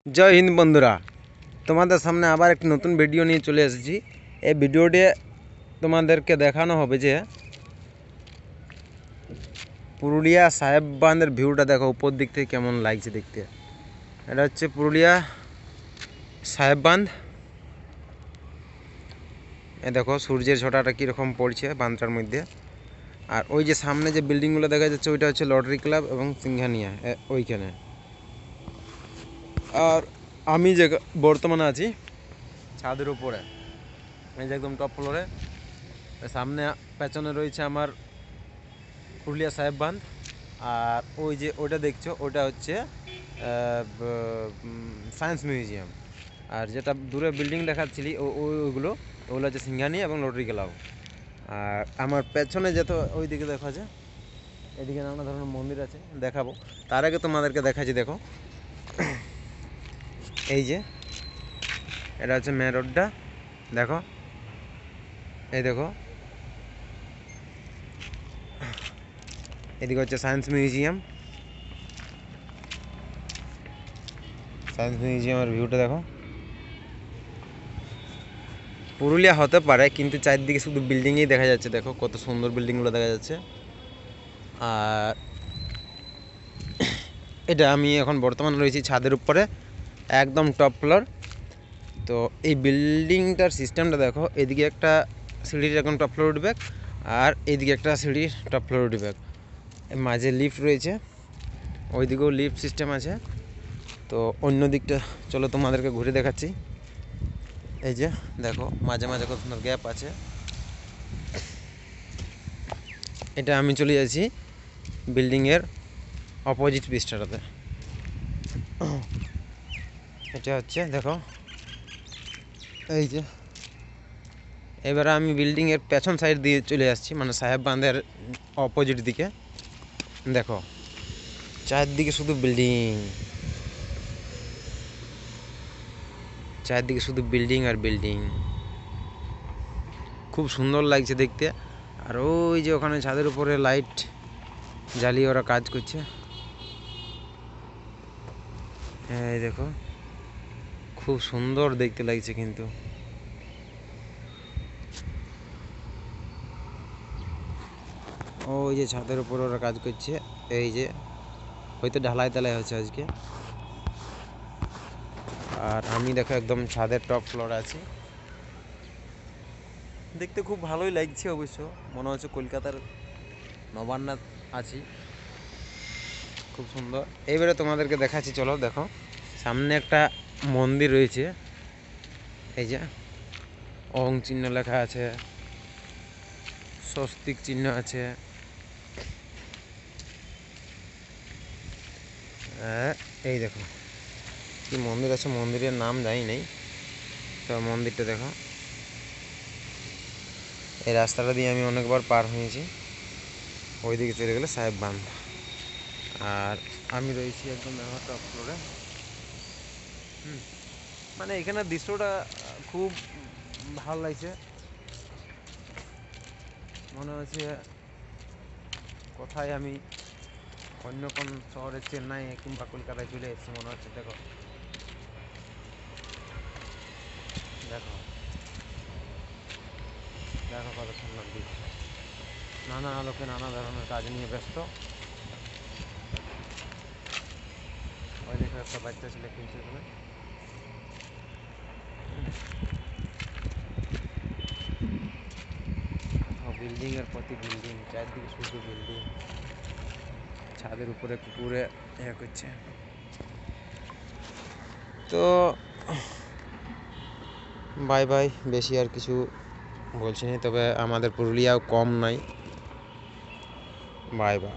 জয় হিন্দ বন্ধুরা, তোমাদের সামনে আবার একটি নতুন ভিডিও নিয়ে চলে এসেছি। এই ভিডিওতে তোমাদেরকে দেখানো হবে যে পুরুলিয়া সাহেব বাঁধের ভিউটা দেখো উপর দিক থেকে কেমন লাগছে দেখতে। এটা হচ্ছে পুরুলিয়া সাহেব বাঁধ। এ দেখো সূর্যের ছটাটা কীরকম পড়ছে বাঁধটার মধ্যে। আর ওই যে সামনে যে বিল্ডিংগুলো দেখা যাচ্ছে ওইটা হচ্ছে লটারি ক্লাব এবং সিংহানিয়া ওইখানে। আর আমি যে বর্তমানে আছি ছাদের উপরে, এই যে একদম টপ ফ্লোরে। সামনে পেছনে রয়েছে আমার পুরুলিয়া সাহেব বাঁধ। আর ওই যে ওটা দেখছো ওটা হচ্ছে সায়েন্স মিউজিয়াম। আর যেটা দূরে বিল্ডিং দেখাচ্ছিলি ওইগুলো হচ্ছে সিংহানিয়া এবং লটারি ক্লাব। আর আমার পেছনে যেত ওই দিকে দেখা যায়, এদিকে নানা ধরনের মন্দির আছে, দেখাবো। তার আগে তোমাদেরকে দেখাচ্ছি, দেখো এই যে এটা হচ্ছে মেন রোডটা, দেখো এই দেখো। এদিকে হচ্ছে সায়েন্স মিউজিয়ামের ভিউটা দেখো। পুরুলিয়া হতে পারে কিন্তু চারদিকে শুধু বিল্ডিংই দেখা যাচ্ছে, দেখো কত সুন্দর বিল্ডিংগুলো দেখা যাচ্ছে। আর এটা আমি এখন বর্তমানে রয়েছি ছাদের উপরে, একদম টপ ফ্লোর। তো এই বিল্ডিংটার সিস্টেমটা দেখো, এদিকে একটা সিঁড়ির এখন টপ ফ্লোর উঠবে, আর এইদিকে একটা সিঁড়ির টপ ফ্লোর উঠবে, মাঝে লিফট রয়েছে, ওইদিকেও লিফট সিস্টেম আছে। তো অন্য দিকটা চলো তোমাদেরকে ঘুরে দেখাচ্ছি। এই যে দেখো মাঝে মাঝে কত সুন্দর গ্যাপ আছে। এটা আমি চলে যাচ্ছি বিল্ডিংয়ের অপোজিট পৃষ্ঠাটাতে। এটা হচ্ছে দেখো, এই যে এবারে আমি বিল্ডিংয়ের পেছন সাইড দিয়ে চলে আসছি, মানে সাহেব বাঁধের অপোজিট দিকে। দেখো চারদিকে শুধু বিল্ডিং, চারদিকে শুধু বিল্ডিং আর বিল্ডিং, খুব সুন্দর লাগছে দেখতে। আর ওই যে ওখানে ছাদের উপরে লাইট জ্বালিয়ে ওরা কাজ করছে, এই দেখো খুব সুন্দর দেখতে লাগছে কিন্তু। ওই যে ছাদের উপর ওরা কাজ করছে, এই যে হয়তো ঢালাই হচ্ছে আজকে। আর আমি দেখো একদম ছাদের টপ ফ্লোর আছি, দেখতে খুব ভালোই লাগছে। অবশ্য মনে হচ্ছে কলকাতার নবান্নে আছি, খুব সুন্দর। এইবারে তোমাদেরকে দেখাচ্ছি, চলো দেখো সামনে একটা মন্দির রয়েছে, এই যে ওং চিহ্ন লেখা আছে, স্বস্তিক চিহ্ন আছে। এই দেখো কি মন্দির আছে, মন্দিরের নাম জানি নেই, তো মন্দিরটা দেখো। এই রাস্তাটা দিয়ে আমি অনেকবার পার হয়েছি, ওইদিকে চলে গেলে সাহেব বাঁধ। আর আমি রয়েছি একদম টপ ফ্লোরে। মানে এখানে দৃশ্যটা খুব ভালো লাগছে, মনে হচ্ছে কোথায় আমি অন্য কোন শহরে, চেন্নাই কিংবা কলকাতায় চলে এসেছি মনে হচ্ছে। দেখো দেখো দেখো কত সুন্দর দৃশ্য, নানা আলোকে নানা ধরনের কাজ নিয়ে ব্যস্ত। ওই দেখো একটা বাচ্চা ছেলে খেলছে ওখানে। বিল্ডিং এর প্রতি বিল্ডিং, চারদিকে শুধু বিল্ডিং, ছাদের উপরে কুকুরে করছে। তো বাই বাই, বেশি আর কিছু বলছি না, তবে আমাদের পুরুলিয়াও কম নয়। Bye bye.